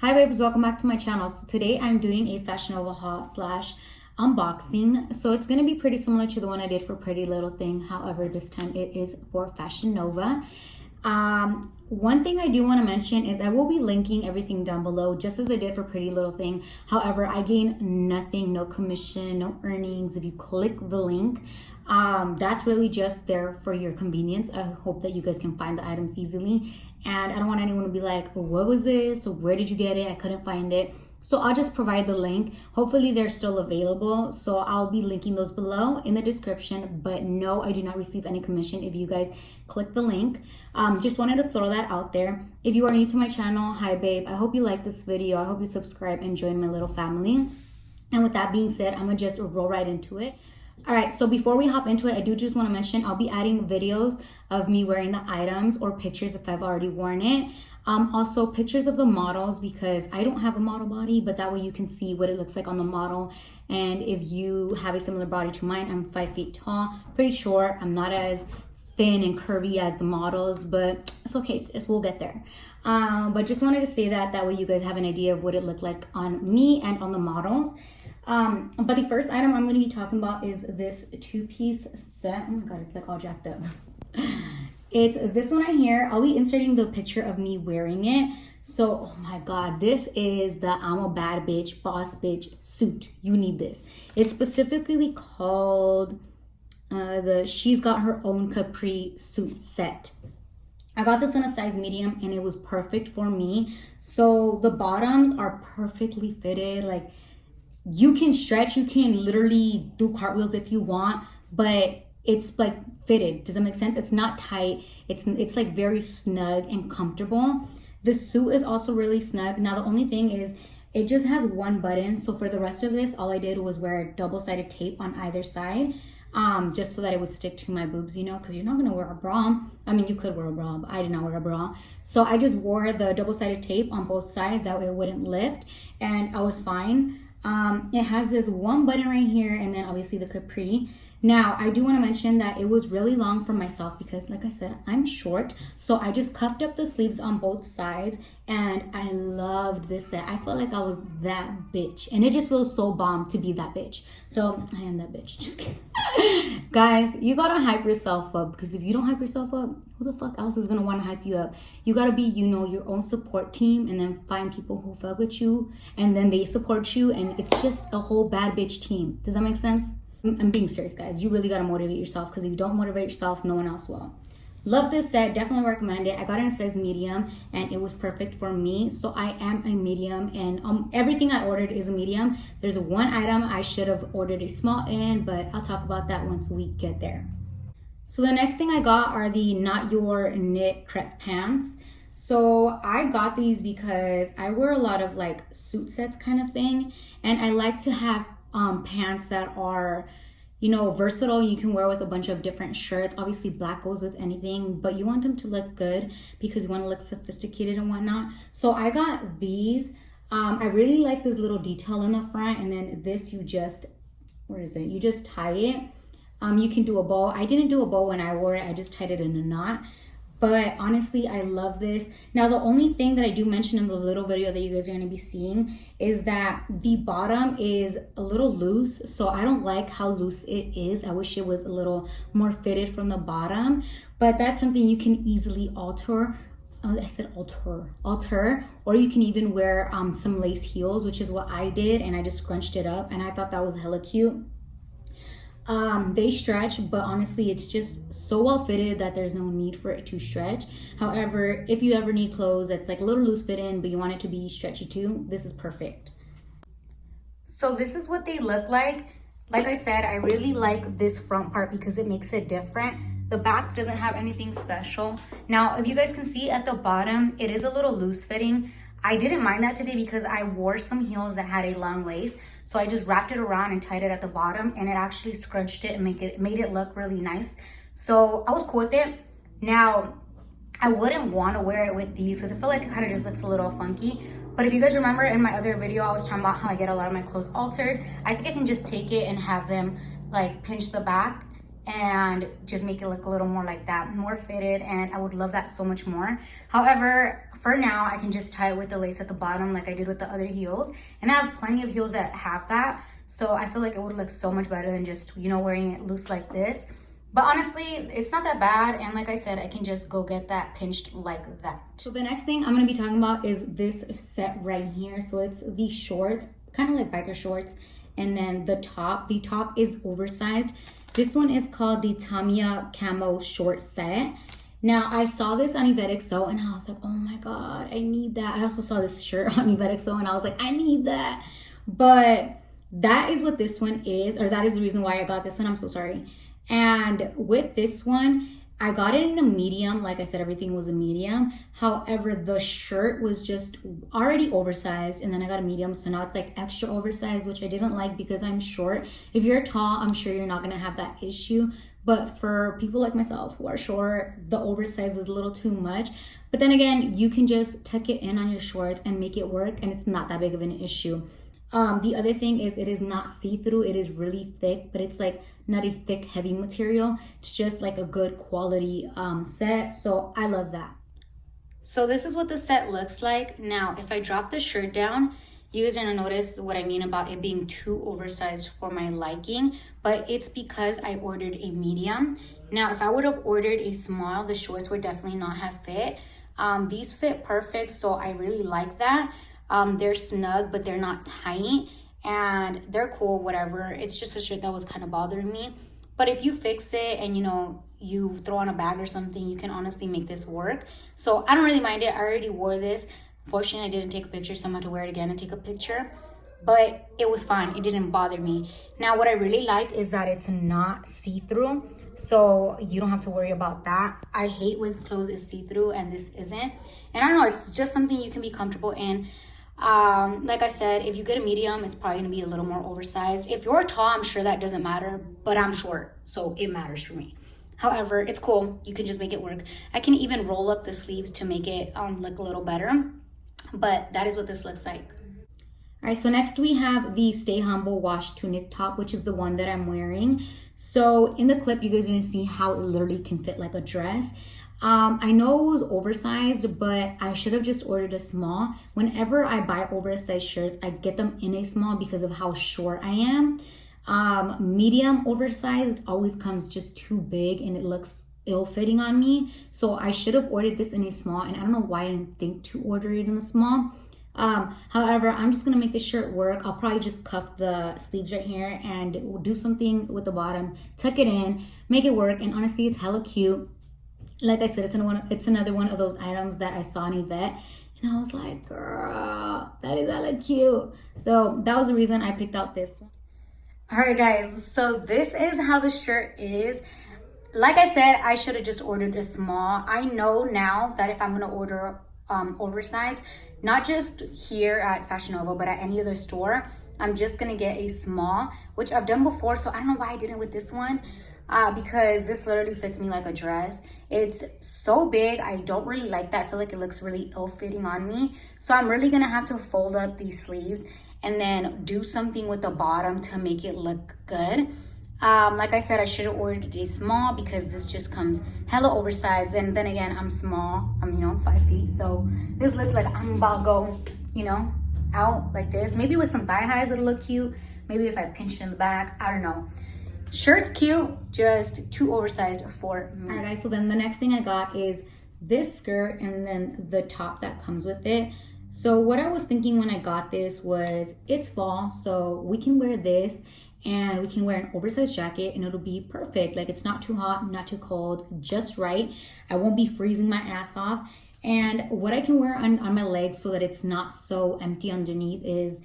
Hi babes, welcome back to my channel. So today I'm doing a Fashion Nova haul slash unboxing. So it's going to be pretty similar to the one I did for Pretty Little Thing. However, this time it is for Fashion Nova. One thing I do want to mention is I will be linking everything down below just as I did for Pretty Little Thing. However, I gain nothing, no commission, no earnings if you click the link. That's really just there for your convenience. I hope that you guys can find the items easily. And I don't want anyone to be like, what was this? Where did you get it? I couldn't find it. So I'll just provide the link. Hopefully they're still available. So I'll be linking those below in the description. But no, I do not receive any commission if you guys click the link. Just wanted to throw that out there. If you are new to my channel, hi babe. I hope you like this video. I hope you subscribe and join my little family. And with that being said, I'm gonna just roll right into it. All right, so before we hop into it, I do just want to mention I'll be adding videos of me wearing the items or pictures if I've already worn it. Also pictures of the models because I don't have a model body, but that way you can see what it looks like on the model. And if you have a similar body to mine, I'm 5 feet tall, pretty short. I'm not as thin and curvy as the models, but it's okay, we'll get there. But just wanted to say that way you guys have an idea of what it looked like on me and on the models. But the first item I'm going to be talking about is this two-piece set. Oh my god, it's like all jacked up. It's this one right here. I'll be inserting the picture of me wearing it. So, oh my god, this is the I'm a Bad Bitch, Boss Bitch suit. You need this. It's specifically called the She's Got Her Own Capri suit set. I got this in a size medium and it was perfect for me. So the bottoms are perfectly fitted. Like, you can stretch, you can literally do cartwheels if you want, but it's like fitted. Does that make sense? It's not tight. It's like very snug and comfortable. The suit is also really snug. Now the only thing is it just has one button. So for the rest of this, all I did was wear double-sided tape on either side, just so that it would stick to my boobs, you know, because you're not gonna wear a bra. I mean, you could wear a bra, but I did not wear a bra. So I just wore the double-sided tape on both sides. That way it wouldn't lift and I was fine. It has this one button right here and then obviously the capri. Now, I do want to mention that it was really long for myself because, like I said, I'm short. So I just cuffed up the sleeves on both sides and I loved this set. I felt like I was that bitch and it just feels so bomb to be that bitch. So I am that bitch. Just kidding. Guys, you gotta hype yourself up because if you don't hype yourself up, who the fuck else is gonna want to hype you up? You gotta be, you know, your own support team and then find people who fuck with you and then they support you and it's just a whole bad bitch team. Does that make sense? I'm being serious, guys. You really gotta motivate yourself because if you don't motivate yourself, no one else will. Love this set, definitely recommend it. I got it in a size medium and it was perfect for me. So I am a medium and everything I ordered is a medium. There's one item I should have ordered a small in, but I'll talk about that once we get there. So the next thing I got are the Not Your Knit crepe pants. So I got these because I wear a lot of like suit sets kind of thing. And I like to have pants that are, you know, versatile. You can wear with a bunch of different shirts. Obviously black goes with anything, but you want them to look good because you want to look sophisticated and whatnot. So I got these. I really like this little detail in the front, and then this you just, where is it? You just tie it. You can do a bow. I didn't do a bow when I wore it. I just tied it in a knot. But honestly, I love this. Now, the only thing that I do mention in the little video that you guys are going to be seeing is that the bottom is a little loose. So I don't like how loose it is. I wish it was a little more fitted from the bottom. But that's something you can easily alter. I said alter. Or you can even wear some lace heels, which is what I did. And I just scrunched it up. And I thought that was hella cute. They stretch, but honestly, it's just so well fitted that there's no need for it to stretch. However, if you ever need clothes that's like a little loose fit in, but you want it to be stretchy too, this is perfect. So this is what they look like. Like I said, I really like this front part because it makes it different. The back doesn't have anything special. Now, if you guys can see at the bottom, it is a little loose fitting. I didn't mind that today because I wore some heels that had a long lace. So I just wrapped it around and tied it at the bottom and it actually scrunched it and made it look really nice. So I was cool with it. Now, I wouldn't want to wear it with these because I feel like it kind of just looks a little funky. But if you guys remember in my other video, I was talking about how I get a lot of my clothes altered. I think I can just take it and have them like pinch the back and just make it look a little more like that, more fitted, and I would love that so much more. However, for now, I can just tie it with the lace at the bottom like I did with the other heels. And I have plenty of heels that have that. So I feel like it would look so much better than just, you know, wearing it loose like this. But honestly, it's not that bad. And like I said, I can just go get that pinched like that. So the next thing I'm going to be talking about is this set right here. So it's these shorts, kind of like biker shorts. And then the top is oversized. This one is called the Tamiya Camo Short Set. Now, I saw this on EvetXO and I was like, oh my God, I need that. I also saw this shirt on EvetXO and I was like, I need that. But that is what this one is, or that is the reason why I got this one. I'm so sorry. And with this one, I got it in a medium. Like I said, everything was a medium. However, the shirt was just already oversized, and then I got a medium. So now it's like extra oversized, which I didn't like because I'm short. If you're tall, I'm sure you're not gonna have that issue. But for people like myself who are short, the oversized is a little too much. But then again, you can just tuck it in on your shorts and make it work, and it's not that big of an issue. The other thing is it is not see-through. It is really thick, but it's like not a thick, heavy material. It's just like a good quality set. So I love that. So this is what the set looks like. Now, if I drop the shirt down, you guys are gonna notice what I mean about it being too oversized for my liking, but it's because I ordered a medium. Now, if I would have ordered a small, the shorts would definitely not have fit. These fit perfect, so I really like that. They're snug, but they're not tight, and they're cool, whatever. It's just a shirt that was kind of bothering me. But if you fix it and, you know, you throw on a bag or something, you can honestly make this work. So I don't really mind it. I already wore this. Fortunately, I didn't take a picture, so I'm going to wear it again and take a picture. But it was fine. It didn't bother me. Now, what I really like is that it's not see-through, so you don't have to worry about that. I hate when clothes is see-through and this isn't. And I don't know, it's just something you can be comfortable in. Like I said, if you get a medium, it's probably gonna be a little more oversized. If you're tall, I'm sure that doesn't matter, but I'm short, so it matters for me. However, it's cool. You can just make it work. I can even roll up the sleeves to make it look a little better, but that is what this looks like. All right, so next we have the Stay Humble wash tunic top, which is the one that I'm wearing. So in the clip, you guys are gonna see how it literally can fit like a dress. I know it was oversized, but I should have just ordered a small. Whenever I buy oversized shirts, I get them in a small because of how short I am. Medium oversized always comes just too big and it looks ill-fitting on me. So I should have ordered this in a small, and I don't know why I didn't think to order it in a small. However, I'm just gonna make the shirt work. I'll probably just cuff the sleeves right here and do something with the bottom, tuck it in, make it work. And honestly, it's hella cute. Like I said, it's another one of those items that I saw in Yvette, and I was like, girl, that is hella cute. So that was the reason I picked out this one. All right, guys, so this is how the shirt is. Like I said, I should have just ordered a small. I know now that if I'm gonna order oversized, not just here at Fashion Nova, but at any other store, I'm just gonna get a small, which I've done before. So I don't know why I didn't with this one. Because this literally fits me like a dress. It's so big. I don't really like that. I feel like it looks really ill-fitting on me. So I'm really gonna have to fold up these sleeves and then do something with the bottom to make it look good. Like I said, I should have ordered a small because this just comes hella oversized. And then again, I'm small. I'm, you know, 5 feet. So this looks like I'm about to go, you know, out like this. Maybe with some thigh highs, it'll look cute. Maybe if I pinched in the back, I don't know. Shirt's cute, just too oversized for me. All right, guys, so then the next thing I got is this skirt and then the top that comes with it. So what I was thinking when I got this was, it's fall, so we can wear this and we can wear an oversized jacket and it'll be perfect. Like, it's not too hot, not too cold, just right. I won't be freezing my ass off. And what I can wear on my legs so that it's not so empty underneath is,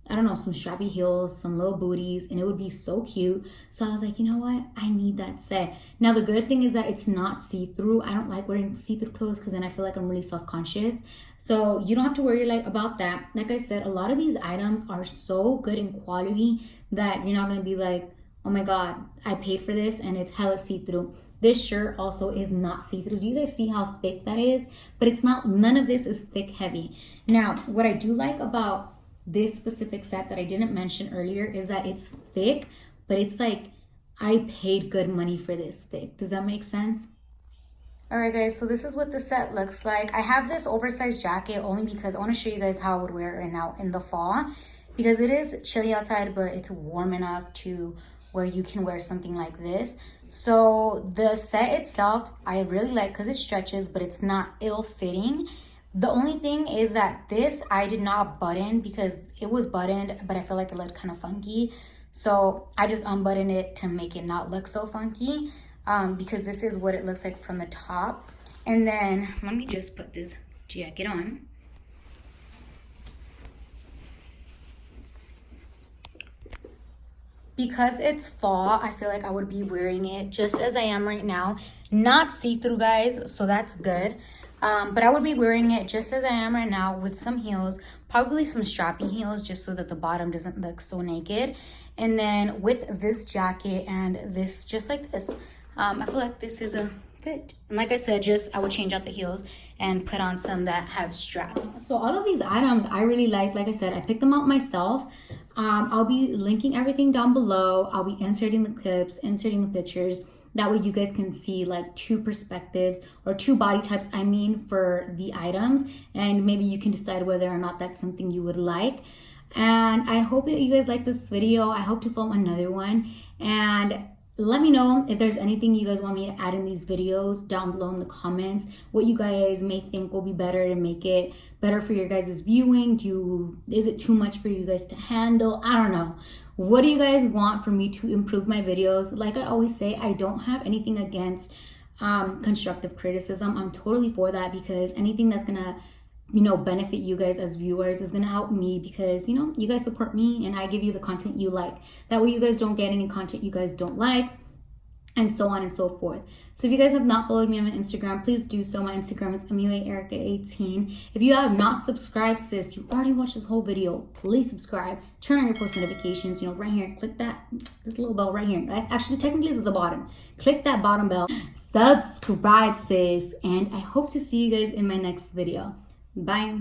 I don't know, some strappy heels, some little booties, and it would be so cute. So I was like, you know what? I need that set. Now, the good thing is that it's not see-through. I don't like wearing see-through clothes because then I feel like I'm really self-conscious. So you don't have to worry about that. Like I said, a lot of these items are so good in quality that you're not going to be like, oh my God, I paid for this and it's hella see-through. This shirt also is not see-through. Do you guys see how thick that is? But it's not, none of this is thick heavy. Now, what I do like about this specific set that I didn't mention earlier is that it's thick, but it's like I paid good money for this thick. Does that make sense? All right, guys, so this is what the set looks like. I have this oversized jacket only because I want to show you guys how I would wear it right now in the fall, because it is chilly outside, but it's warm enough to where you can wear something like this. So the set itself, I really like because it stretches, but it's not ill-fitting. The only thing is that this, I did not button because it was buttoned, but I feel like it looked kind of funky. So I just unbuttoned it to make it not look so funky. Because this is what it looks like from the top. And then let me just put this jacket on. Because it's fall, I feel like I would be wearing it just as I am right now. Not see-through, guys, so that's good. But I would be wearing it just as I am right now with some heels, probably some strappy heels just so that the bottom doesn't look so naked. And then with this jacket and this, just like this. I feel like this is a fit. And like I said, I would change out the heels and put on some that have straps. So all of these items I really like. Like I said, I picked them out myself. I'll be linking everything down below. I'll be inserting the clips, inserting the pictures. That way you guys can see like two perspectives or two body types, I mean, for the items. And maybe you can decide whether or not that's something you would like. And I hope that you guys like this video. I hope to film another one. And let me know if there's anything you guys want me to add in these videos down below in the comments. What you guys may think will be better to make it better for your guys' viewing. Is it too much for you guys to handle? I don't know. What do you guys want for me to improve my videos? Like I always say, I don't have anything against constructive criticism. I'm totally for that, because anything that's gonna benefit you guys as viewers is gonna help me, because you guys support me and I give you the content you like. That way you guys don't get any content you guys don't like, and so on and so forth. So if you guys have not followed me on my Instagram, please do so. My Instagram is Muaerika18. If you have not subscribed, sis, you already watched this whole video, please subscribe. Turn on your post notifications, right here. Click this little bell right here. That's actually technically is at the bottom. Click that bottom bell. Subscribe, sis. And I hope to see you guys in my next video. Bye.